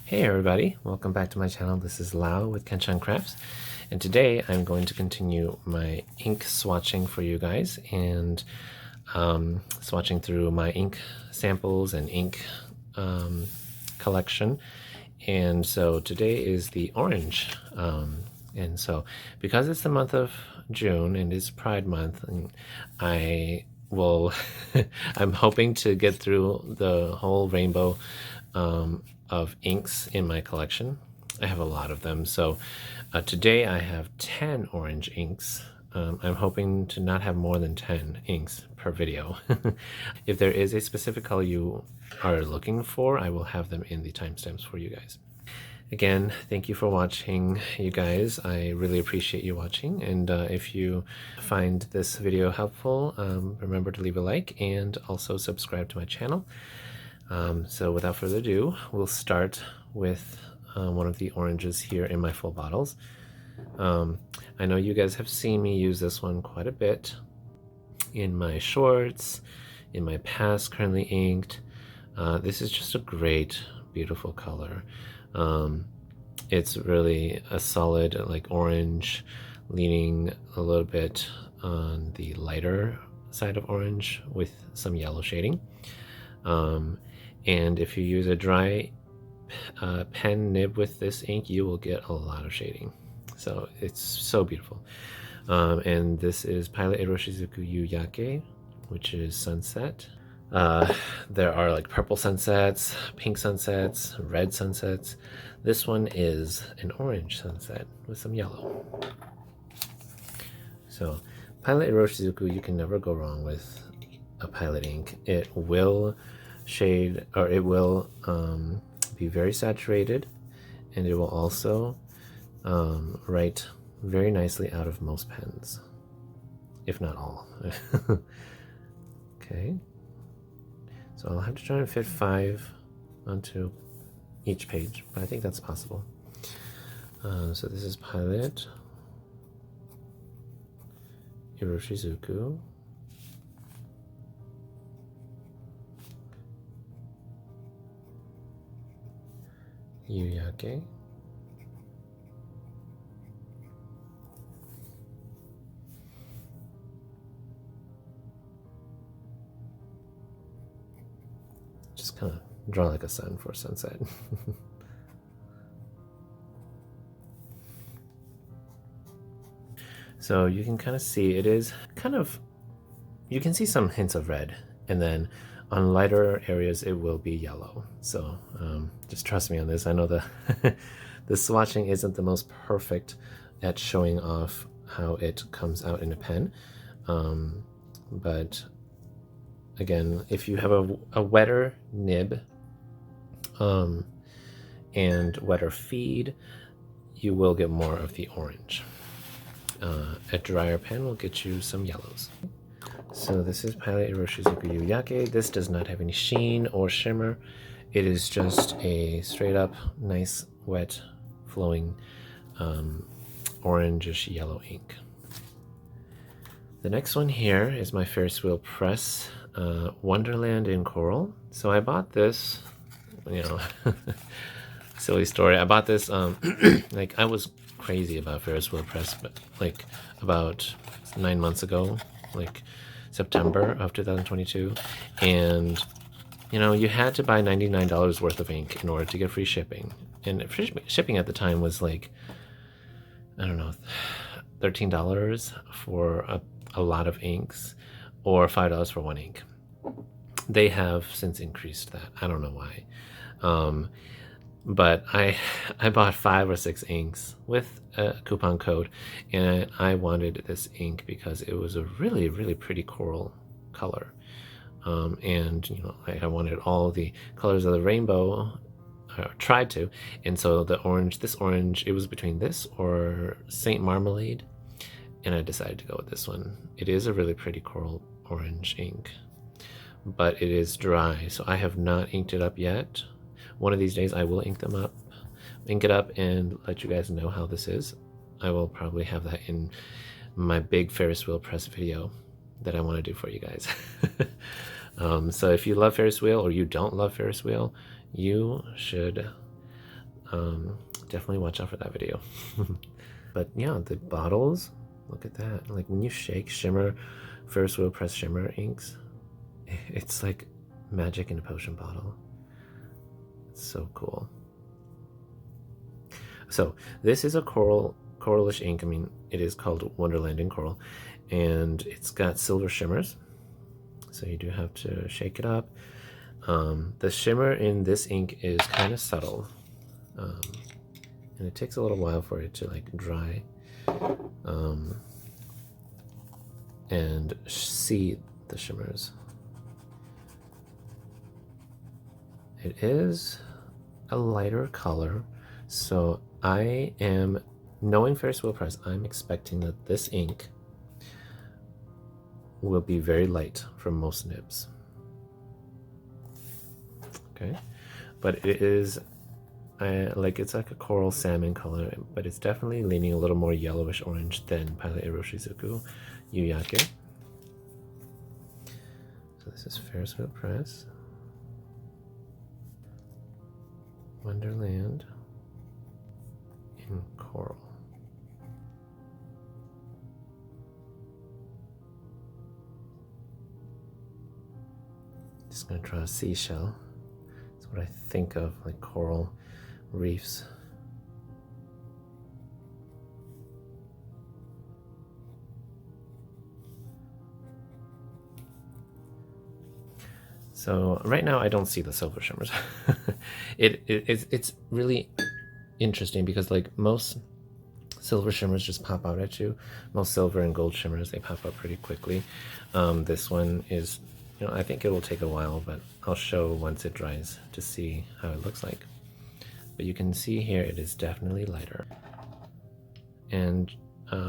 Hey everybody, welcome back to my channel. This is Lau with Kenshan Crafts, and today I'm going to continue my ink swatching for you guys and swatching through my ink samples and ink collection. And so today is the orange, and so because it's the month of June and it's Pride Month, I will I'm hoping to get through the whole rainbow of inks in my collection. I have a lot of them, so today I have 10 orange inks. I'm hoping to not have more than 10 inks per video. If there is a specific color you are looking for, I will have them in the timestamps for you guys. Again, thank you for watching, you guys. I really appreciate you watching, and if you find this video helpful, remember to leave a like and also subscribe to my channel. So without further ado, we'll start with one of the oranges here in my full bottles. I know you guys have seen me use this one quite a bit in my shorts, in my past currently inked. This is just a great, beautiful color. It's really a solid like orange, leaning a little bit on the lighter side of orange with some yellow shading. And if you use a dry pen nib with this ink, you will get a lot of shading. So it's so beautiful. And this is Pilot Iroshizuku Yu-Yake, which is sunset. There are like purple sunsets, pink sunsets, red sunsets. This one is an orange sunset with some yellow. So Pilot Iroshizuku, you can never go wrong with a Pilot ink. It will shade, or it will be very saturated, and it will also write very nicely out of most pens, if not all. Okay, so I'll have to try and fit 5 onto each page, but I think that's possible. So this is Pilot Iroshizuku. Yu-Yake. Just kind of draw like a sun for sunset. So you can kind of see it is kind of, you can see some hints of red, and then on lighter areas it will be yellow. So just trust me on this. I know the the swatching isn't the most perfect at showing off how it comes out in a pen, but again, if you have a wetter nib and wetter feed, you will get more of the orange. A drier pen will get you some yellows. So this is Pilot Iroshizuku Yu-Yake. This does not have any sheen or shimmer. It is just a straight up nice wet flowing orangish yellow ink. The next one here is my Ferris wheel press, Wonderland in Coral. So I bought this, you know, silly story. I bought this like I was crazy about Ferris wheel press, but like about 9 months ago, like September of 2022, and you know, you had to buy $99 worth of ink in order to get free shipping, and free shipping at the time was like, I don't know, $13 for a lot of inks, or $5 for one ink. They have since increased that. I don't know why, but I bought 5 or 6 inks with a coupon code, and I wanted this ink because it was a really, really pretty coral color, and you know, I wanted all the colors of the rainbow, tried to, and so the orange, this orange, it was between this or Saint Marmalade, and I decided to go with this one. It is a really pretty coral orange ink, but it is dry, so I have not inked it up yet. One of these days I will ink it up and let you guys know how this is. I will probably have that in my big Ferris wheel press video that I want to do for you guys. So if you love Ferris wheel, or you don't love Ferris wheel, you should definitely watch out for that video. But yeah, the bottles, look at that. Like when you shake shimmer, Ferris wheel press shimmer inks, it's like magic in a potion bottle. It's so cool. So this is a coralish ink. I mean, it is called Wonderland in Coral, and it's got silver shimmers. So you do have to shake it up. The shimmer in this ink is kind of subtle, and it takes a little while for it to like dry and see the shimmers. It is a lighter color, so I am, knowing Ferris wheel press, I'm expecting that this ink will be very light for most nibs. Okay, but it is like, it's like a coral salmon color, but it's definitely leaning a little more yellowish orange than Pilot Iroshizuku Yu-Yake. So this is Ferris wheel press Wonderland in Coral. Just gonna draw a seashell. That's what I think of, like coral reefs. So right now I don't see the silver shimmers. It's really interesting because like most silver shimmers just pop out at you. Most silver and gold shimmers, they pop up pretty quickly. This one is, you know, I think it will take a while, but I'll show once it dries to see how it looks like. But you can see here it is definitely lighter. And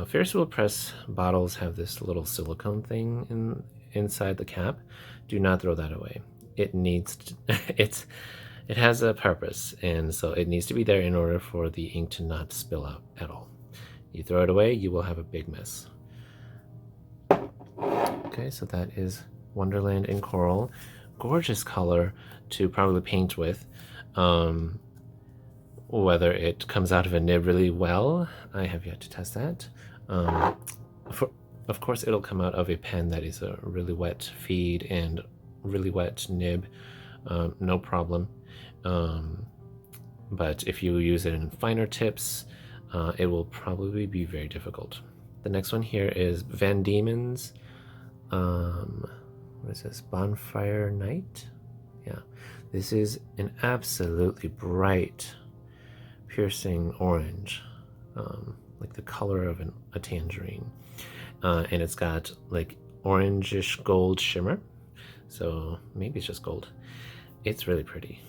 Ferris wheel press bottles have this little silicone thing inside the cap. Do not throw that away. It needs to, it has a purpose, and so it needs to be there in order for the ink to not spill out at all. You throw it away, you will have a big mess. Okay, so that is Wonderland in Coral. Gorgeous color to probably paint with. Whether it comes out of a nib really well, I have yet to test that. Of course, it'll come out of a pen that is a really wet feed and really wet nib, no problem. But if you use it in finer tips, it will probably be very difficult. The next one here is Van Diemen's, what is this, Bonfire Night? Yeah, this is an absolutely bright, piercing orange, like the color of a tangerine. And it's got like orangish gold shimmer, so maybe it's just gold. It's really pretty.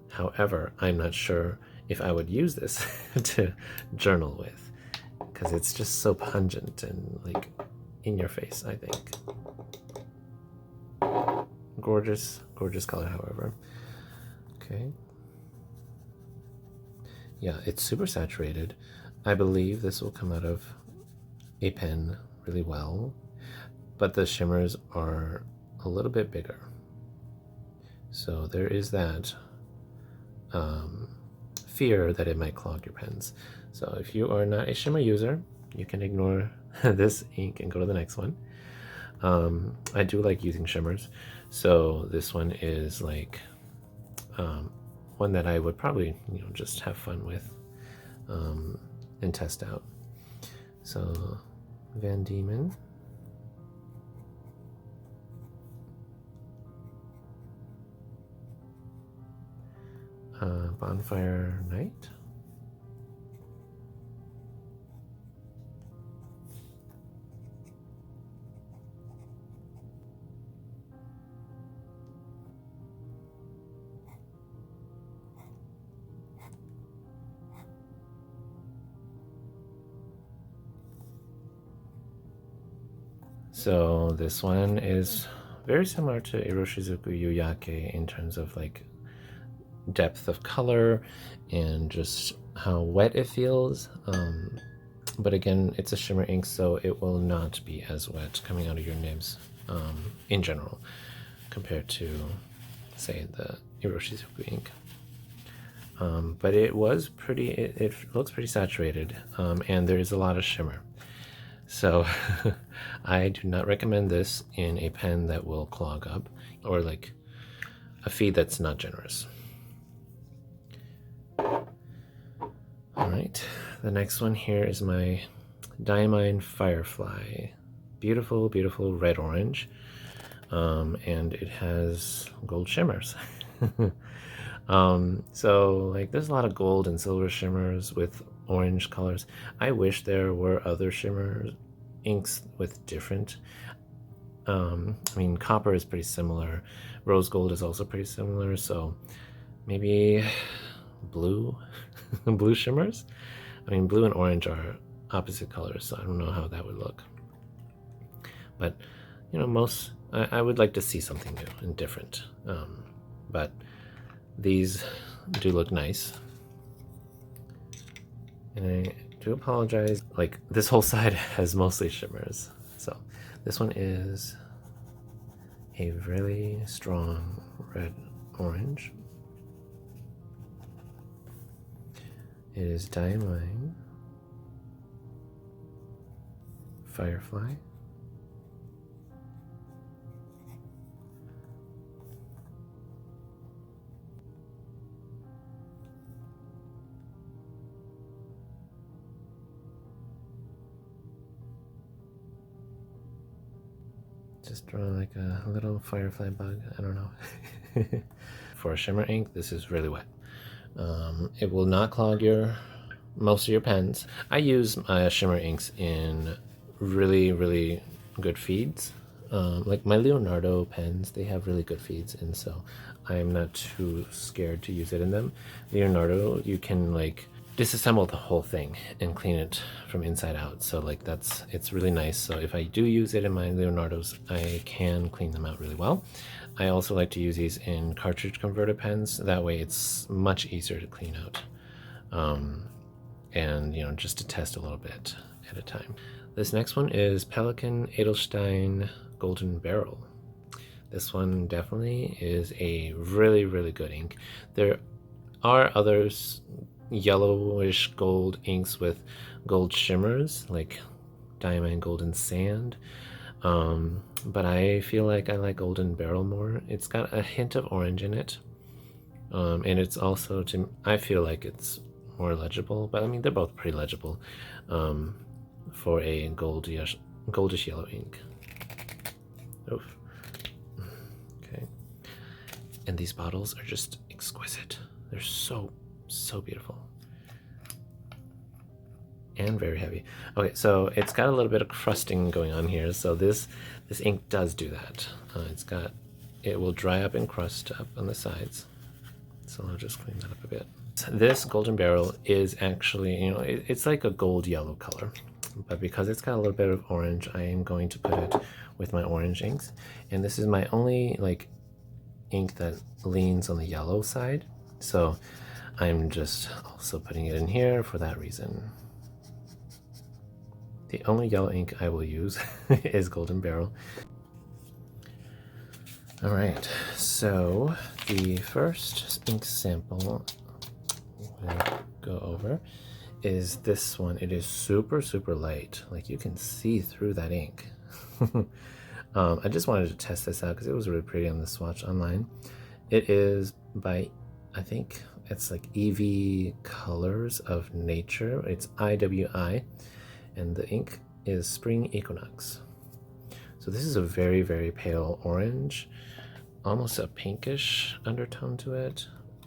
However, I'm not sure if I would use this to journal with, because it's just so pungent and like in your face, I think. Gorgeous, gorgeous color, however. Okay. Yeah, it's super saturated. I believe this will come out of a pen really well, but the shimmers are a little bit bigger. So there is that fear that it might clog your pens. So if you are not a shimmer user, you can ignore this ink and go to the next one. I do like using shimmers, so this one is like one that I would probably, you know, just have fun with and test out. So Van Diemen. Bonfire Night. So this one is very similar to Iroshizuku Yu-Yake in terms of like depth of color and just how wet it feels. But again, it's a shimmer ink, so it will not be as wet coming out of your nibs in general compared to, say, the Iroshizuku ink. but it was pretty, it looks pretty saturated, and there is a lot of shimmer. So I do not recommend this in a pen that will clog up, or like a feed that's not generous. All right, the next one here is my Diamine Firefly. Beautiful, beautiful red orange, and it has gold shimmers. So like there's a lot of gold and silver shimmers with orange colors. I wish there were other shimmer inks with different, I mean, copper is pretty similar, rose gold is also pretty similar, so maybe blue blue shimmers. I mean, blue and orange are opposite colors, so I don't know how that would look, but you know, I would like to see something new and different, but these do look nice. And I do apologize, like this whole side has mostly shimmers. So this one is a really strong red orange. It is Diamine Firefly. Just draw like a little firefly bug, I don't know. For a shimmer ink, this is really wet. It will not clog most of your pens. I use shimmer inks in really, really good feeds. Like my Leonardo pens, they have really good feeds, and so I'm not too scared to use it in them. Leonardo, you can like disassemble the whole thing and clean it from inside out, so like it's really nice. So if I do use it in my Leonardos, I can clean them out really well. I also like to use these in cartridge converter pens, that way it's much easier to clean out, and you know, just to test a little bit at a time. This next one is Pelikan Edelstein Golden Beryl. This one definitely is a really, really good ink. There are others, yellowish gold inks with gold shimmers like Diamine Golden Sand, but I feel like I like Golden Beryl more. It's got a hint of orange in it, and it's also, I feel like it's more legible, but I mean they're both pretty legible for a goldish yellow ink. Oof. Okay, and these bottles are just exquisite. They're so beautiful and very heavy. Okay, so it's got a little bit of crusting going on here, so this ink does do that. It will dry up and crust up on the sides, so I'll just clean that up a bit. This Golden Beryl is actually, you know, it's like a gold yellow color, but because it's got a little bit of orange, I am going to put it with my orange inks, and this is my only like ink that leans on the yellow side, so I'm just also putting it in here for that reason. The only yellow ink I will use is Golden Beryl. All right, so the first ink sample we'll go over is this one. It is super light, like you can see through that ink. I just wanted to test this out because it was really pretty on the swatch online. It is by, I think it's like EV Colors of Nature. It's IWI, and the ink is Spring Equinox. So this is a very pale orange, almost a pinkish undertone to it,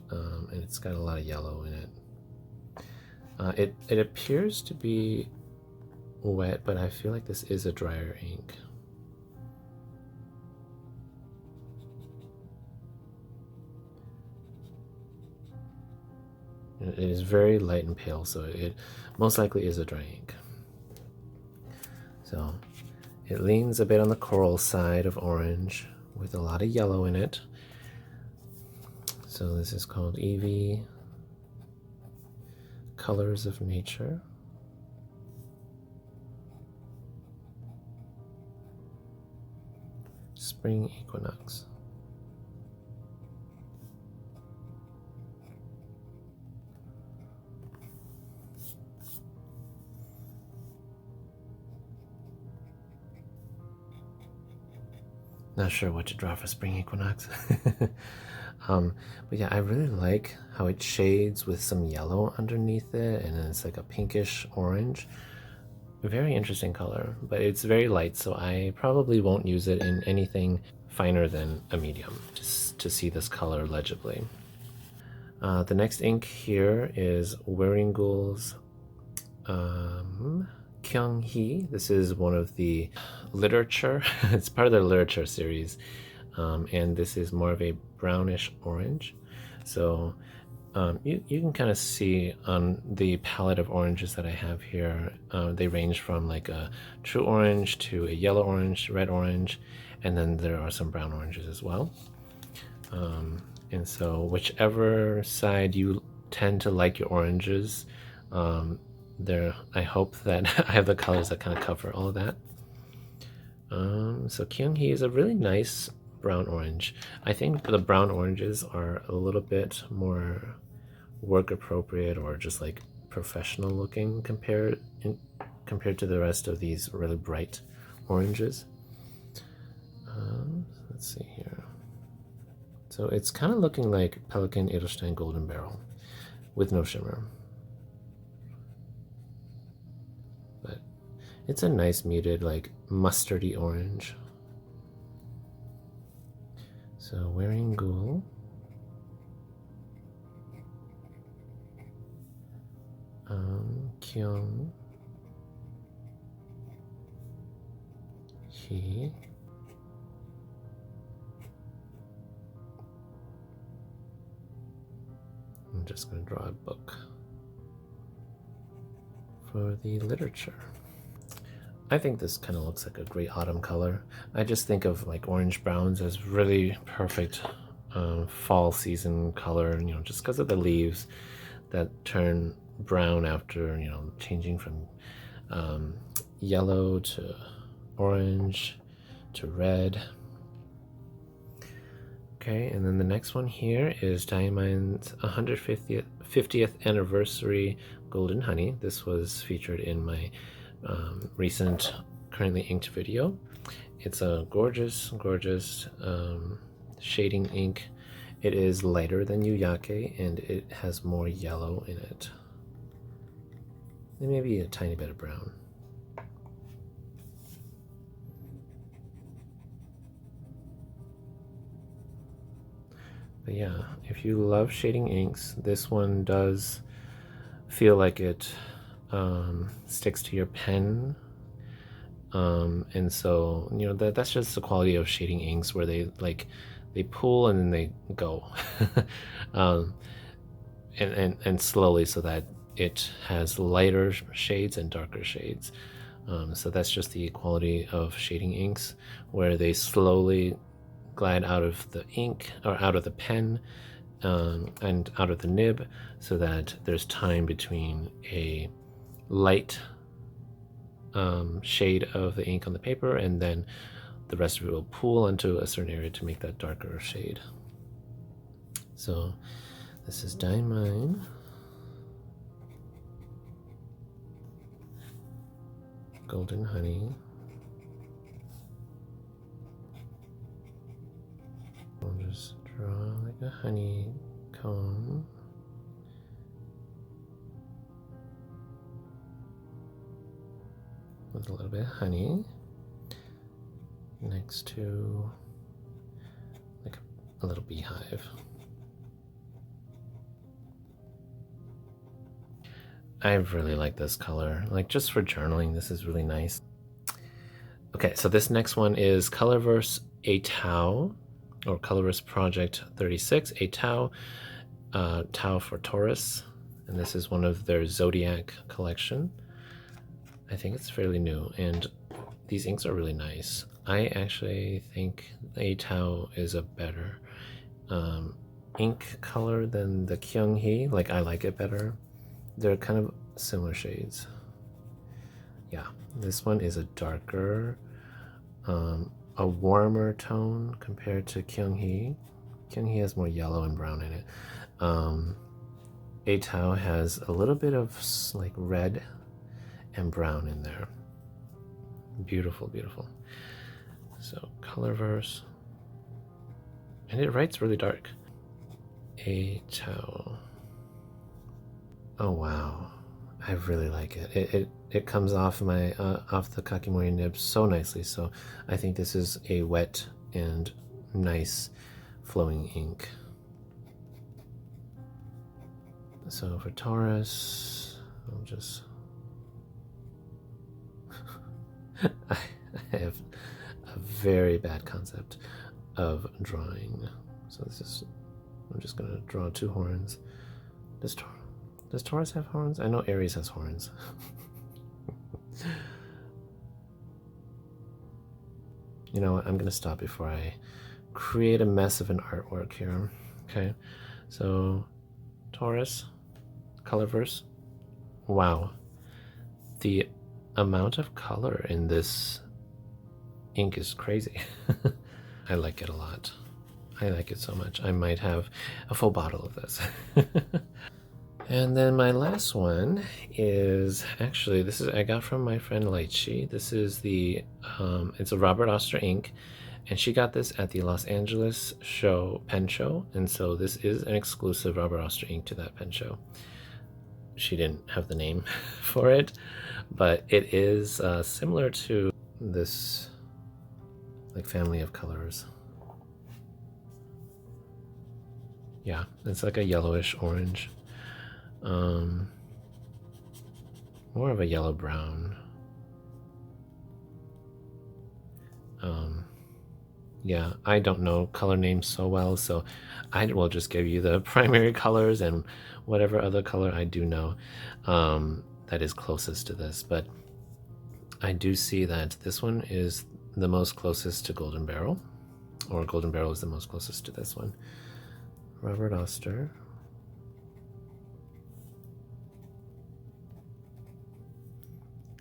and it's got a lot of yellow in it. It appears to be wet, but I feel like this is a drier ink. It is very light and pale, so it most likely is a dry ink. So it leans a bit on the coral side of orange with a lot of yellow in it. So this is called EV Colors of Nature. Spring Equinox. Not sure what to draw for spring equinox. But yeah, I really like how it shades with some yellow underneath it, and then it's like a pinkish orange. Very interesting color, but it's very light, so I probably won't use it in anything finer than a medium, just to see this color legibly. The next ink here is Wearingeul's Kyeong-hee. This is one of the literature, it's part of their literature series, and this is more of a brownish orange. So you can kind of see on the palette of oranges that I have here, they range from like a true orange to a yellow orange, red orange, and then there are some brown oranges as well. And so whichever side you tend to like your oranges, I hope that I have the colors that kind of cover all of that. So Kyeong-hee is a really nice brown orange. I think the brown oranges are a little bit more work appropriate or just like professional looking compared to the rest of these really bright oranges. Let's see here. So it's kind of looking like Pelikan Edelstein Golden Beryl with no shimmer. But it's a nice muted, like mustardy orange. So Wearingeul Kyeong-hee. I'm just going to draw a book for the literature. I think this kind of looks like a great autumn color. I just think of like orange browns as really perfect fall season color, you know, just because of the leaves that turn brown after, you know, changing from yellow to orange to red. Okay, and then the next one here is Diamine's 150th anniversary Golden Honey. This was featured in my recent currently inked video. It's a gorgeous shading ink. It is lighter than Yu-Yake and it has more yellow in it. And maybe a tiny bit of brown. But yeah, if you love shading inks, this one does feel like it sticks to your pen. And so, you know, that's just the quality of shading inks where they pull and then they go. And slowly so that it has lighter shades and darker shades. So that's just the quality of shading inks where they slowly glide out of the ink or out of the pen and out of the nib so that there's time between a light shade of the ink on the paper and then the rest of it will pool into a certain area to make that darker shade. So this is Diamine. Golden Honey. I'll just draw like a honeycomb. With a little bit of honey next to like a little beehive. I really like this color. Like just for journaling, this is really nice. Okay, so this next one is Colorverse Outtro, or Colorverse Project 36, Outtro, Tau for Taurus, and this is one of their Zodiac collection. I think it's fairly new, and these inks are really nice. I actually think Outtro is a better ink color than the Kyeong-hee. Like, I like it better. They're kind of similar shades. Yeah, this one is a darker, a warmer tone compared to Kyeong-hee. Kyeong-hee has more yellow and brown in it. Outtro has a little bit of like red and brown in there. Beautiful, beautiful. So Colorverse, and it writes really dark. Outtro. Oh wow, I really like it. It comes off my off the Kakimori nib so nicely. So I think this is a wet and nice flowing ink. So for Taurus, I'll just I have a very bad concept of drawing. So this is, I'm just gonna draw 2 horns. Does Taurus have horns? I know Aries has horns. You know what? I'm gonna stop before I create a mess of an artwork here. Okay, so Taurus, Colorverse. Wow, the amount of color in this ink is crazy. I like it a lot. I like it so much. I might have a full bottle of this. And then my last one is actually, this is I got from my friend Lychee. This is the it's a Robert Oster ink, and she got this at the Los Angeles pen show, and so this is an exclusive Robert Oster ink to that pen show. She didn't have the name for it, but it is similar to this like family of colors. Yeah, it's like a yellowish orange. More of a yellow brown. Yeah, I don't know color names so well, so I will just give you the primary colors and whatever other color I do know that is closest to this. But I do see that this one is the most closest to Golden Beryl, or Golden Beryl is the most closest to this one. Robert Oster.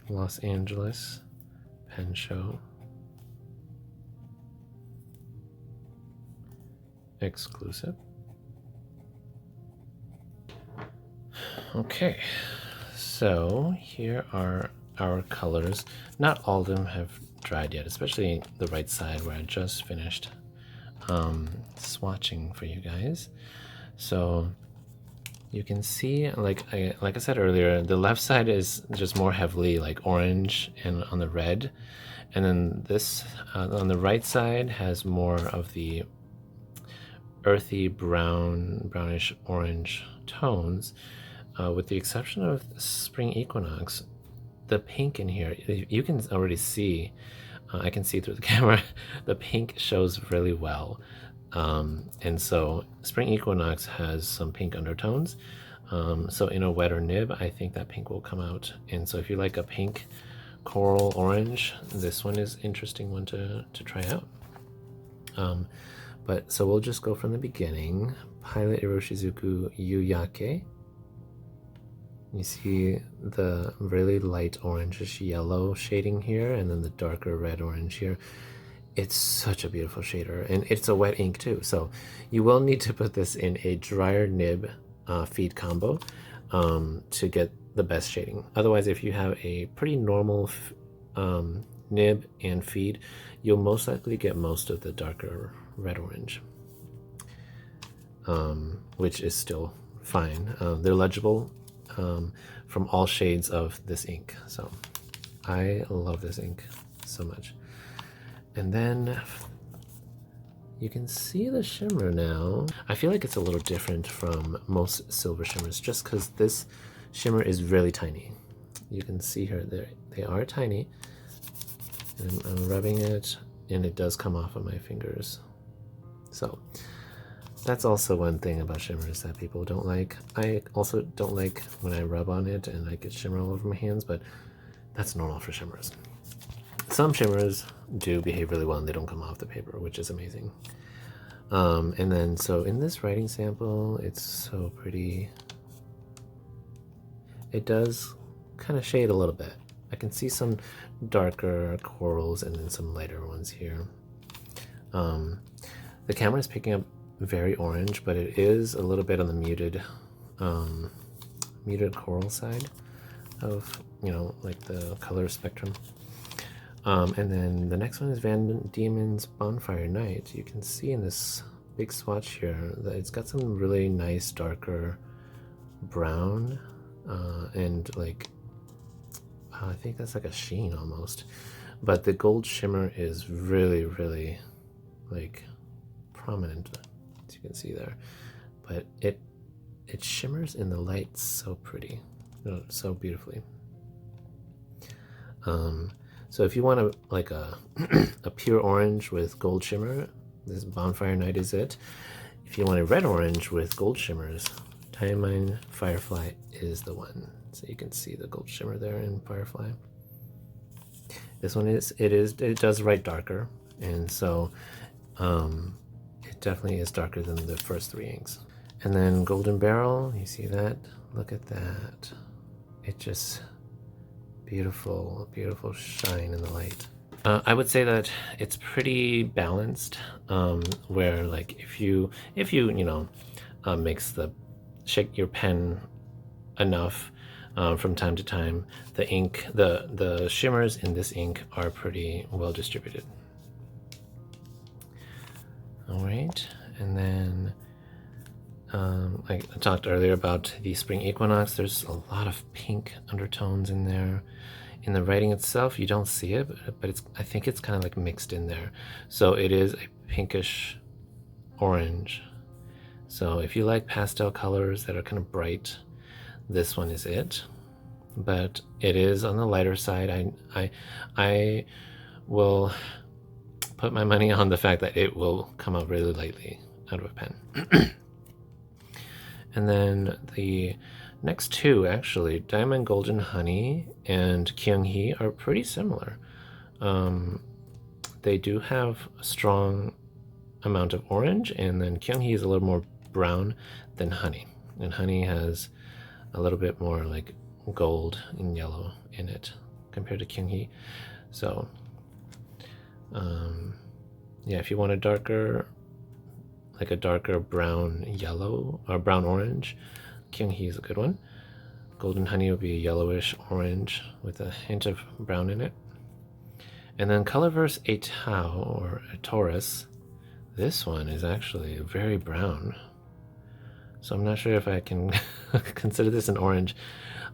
Los Angeles pen show. Exclusive. Okay, so here are our colors. Not all of them have dried yet, especially the right side where I just finished swatching for you guys. So you can see, like I said earlier, the left side is just more heavily like orange and on the red, and then this on the right side has more of the earthy brownish orange tones, with the exception of Spring Equinox. The pink in here, you can already see, I can see through the camera, the pink shows really well. And so Spring Equinox has some pink undertones. So in a wetter nib, I think that pink will come out. And so if you like a pink coral orange, this one is an interesting one to try out. But so we'll just go from the beginning. Pilot Iroshizuku Yu-Yake. You see the really light orangish yellow shading here, and then the darker red orange here. It's such a beautiful shader, and it's a wet ink too, so you will need to put this in a drier nib feed combo to get the best shading. Otherwise, if you have a pretty normal nib and feed, you'll most likely get most of the darker red orange, which is still fine. They're legible from all shades of this ink, so I love this ink so much. And then you can see the shimmer now. I feel like it's a little different from most silver shimmers just because this shimmer is really tiny. You can see here, they are tiny. And I'm rubbing it and it does come off of my fingers. So that's also one thing about shimmers that people don't like. I also don't like when I rub on it and I get shimmer all over my hands, but that's normal for shimmers. Some shimmers do behave really well and they don't come off the paper, which is amazing. And then, so in this writing sample, it's so pretty. It does kind of shade a little bit. I can see some darker corals and then some lighter ones here. The camera is picking up very orange, but it is a little bit on the muted coral side of, you know, like the color spectrum. And then the next one is Van Dieman's Bonfire Night. You can see in this big swatch here that it's got some really nice darker brown and like I think that's like a sheen almost, but the gold shimmer is really, really like prominent, as you can see there. But it shimmers in the light so pretty, so beautifully. So if you want a like a a pure orange with gold shimmer, this Bonfire Night is it. If you want a red orange with gold shimmers, Diamine Firefly is the one. So you can see the gold shimmer there in Firefly. This one it does write darker, and so it definitely is darker than the first three inks. And then Golden Beryl, you see that? Look at that. It just beautiful, beautiful shine in the light. I would say that it's pretty balanced, where like if you shake your pen enough from time to time, the ink, the shimmers in this ink are pretty well distributed. All right, and then like I talked earlier about the Spring Equinox, there's a lot of pink undertones in there. In the writing itself, you don't see it, but I think it's kind of like mixed in there. So it is a pinkish orange. So if you like pastel colors that are kind of bright, this one is it. But it is on the lighter side. I will put my money on the fact that it will come out really lightly out of a pen. And then the next two, actually, Diamond Golden Honey and Kyeong-hee, are pretty similar. They do have a strong amount of orange, and then Kyeong-hee is a little more brown than Honey. And Honey has a little bit more like gold and yellow in it compared to Kyeong-hee. So, yeah, if you want a darker brown yellow or brown orange, Kyeong-hee is a good one. Golden Honey will be a yellowish orange with a hint of brown in it. And then Colorverse Outtro or a Taurus, this one is actually very brown. So I'm not sure if I can consider this an orange,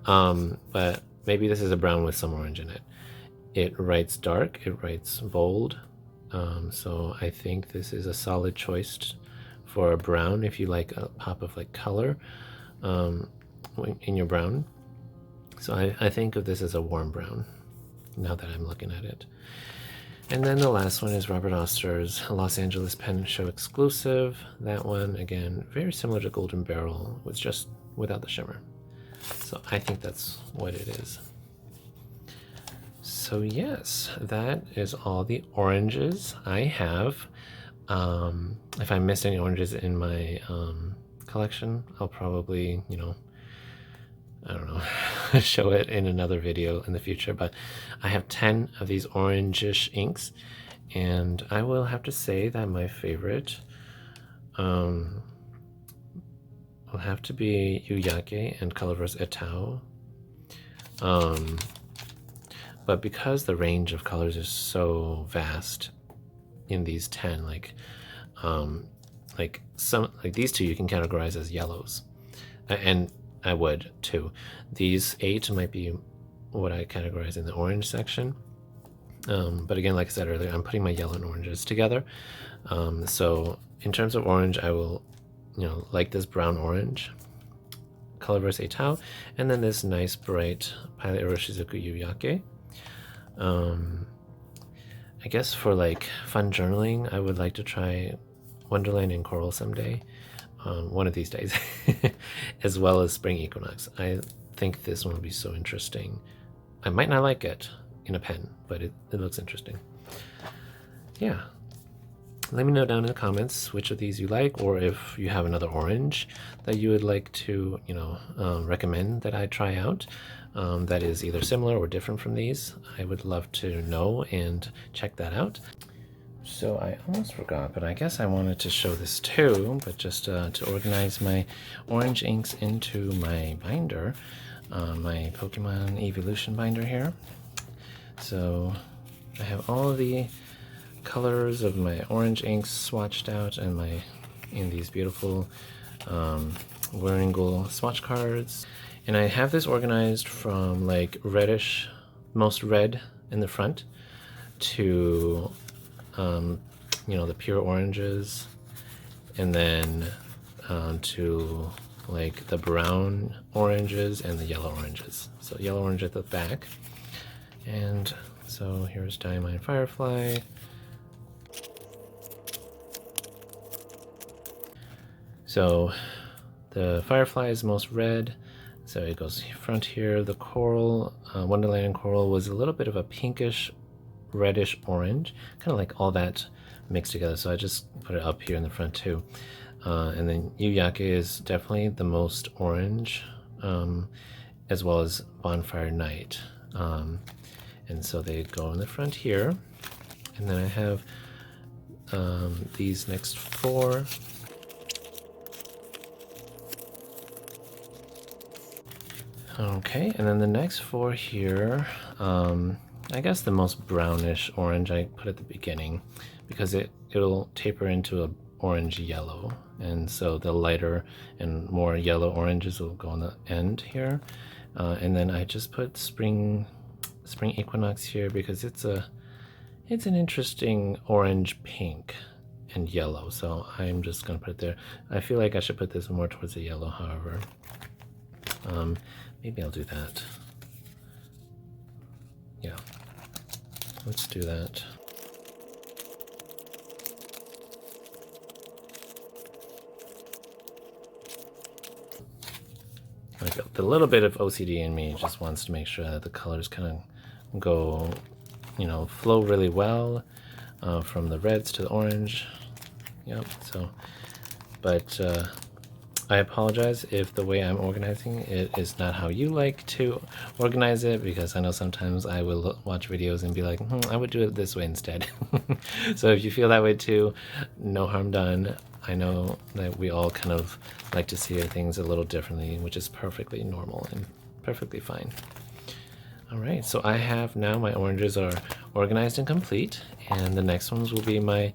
but maybe this is a brown with some orange in it. It writes dark, it writes bold, so I think this is a solid choice for a brown if you like a pop of like color in your brown. So I think of this as a warm brown now that I'm looking at it. And then the last one is Robert Oster's Los Angeles Pen Show exclusive. That one, again, very similar to Golden Beryl, with just without the shimmer. So I think that's what it is. So yes, that is all the oranges I have. If I missed any oranges in my collection, I'll probably, I don't know, show it in another video in the future. But I have 10 of these orangish inks, and I will have to say that my favorite will have to be Yu-Yake and Colorverse Outtro. But because the range of colors is so vast in these 10, like these two you can categorize as yellows, and I would too. These 8 might be what I categorize in the orange section, but again, like I said earlier, I'm putting my yellow and oranges together. So in terms of orange, I will like this brown orange Colorverse Outtro, and then this nice bright Pilot Iroshizuku Yu-Yake. I guess for like fun journaling, I would like to try Wonderland and Coral someday, one of these days, as well as Spring Equinox. I think this one will be so interesting. I might not like it in a pen, but it looks interesting. Yeah. Let me know down in the comments which of these you like, or if you have another orange that you would like to, recommend that I try out. That is either similar or different from these. I would love to know and check that out. So I almost forgot, but I guess I wanted to show this too, but just to organize my orange inks into my binder, my Pokemon Evolution binder here. So I have all the colors of my orange inks swatched out and in these beautiful Wearingeul swatch cards. And I have this organized from like reddish, most red in the front, to you know, the pure oranges, and then to like the brown oranges and the yellow oranges. So yellow orange at the back. And so here's Diamine Firefly. So the Firefly is most red, so it goes front here. The coral, Wonderland coral, was a little bit of a pinkish, reddish orange, kind of like all that mixed together. So I just put it up here in the front too. And then Yu-Yake is definitely the most orange, as well as Bonfire Night. And so they go in the front here. And then I have these next four. Okay, and then the next four here, I guess the most brownish orange I put at the beginning, because it'll taper into a orange yellow, and so the lighter and more yellow oranges will go on the end here. And then I just put spring Equinox here because it's an interesting orange, pink, and yellow, so I'm just gonna put it there. I feel like I should put this more towards the yellow, however. Maybe I'll do that. Yeah, let's do that. Like the little bit of OCD in me just wants to make sure that the colors kind of go, you know, flow really well from the reds to the orange. Yep. So, but I apologize if the way I'm organizing it is not how you like to organize it, because I know sometimes I will watch videos and be like, I would do it this way instead. So if you feel that way too, no harm done. I know that we all kind of like to see things a little differently, which is perfectly normal and perfectly fine. All right, so I have now my oranges are organized and complete, and the next ones will be my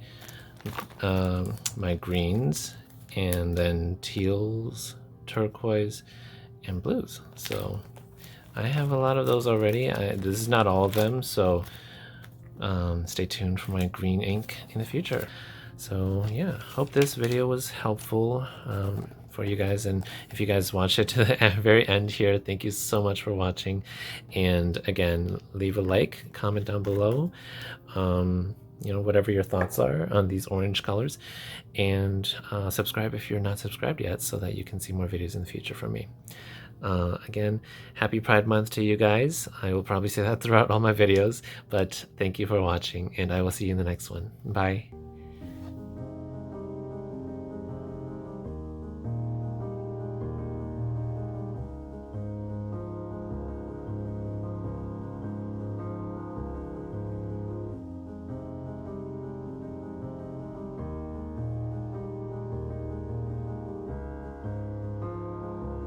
my greens, and then teals, turquoise, and blues. So I have a lot of those already. This is not all of them, so stay tuned for my green ink in the future. So yeah, hope this video was helpful for you guys, and if you guys watched it to the very end here, thank you so much for watching. And again, leave a like, comment down below, you know, whatever your thoughts are on these orange colors, and subscribe if you're not subscribed yet, so that you can see more videos in the future from me. Again, happy Pride Month to you guys. I will probably say that throughout all my videos, but thank you for watching, and I will see you in the next one. Bye.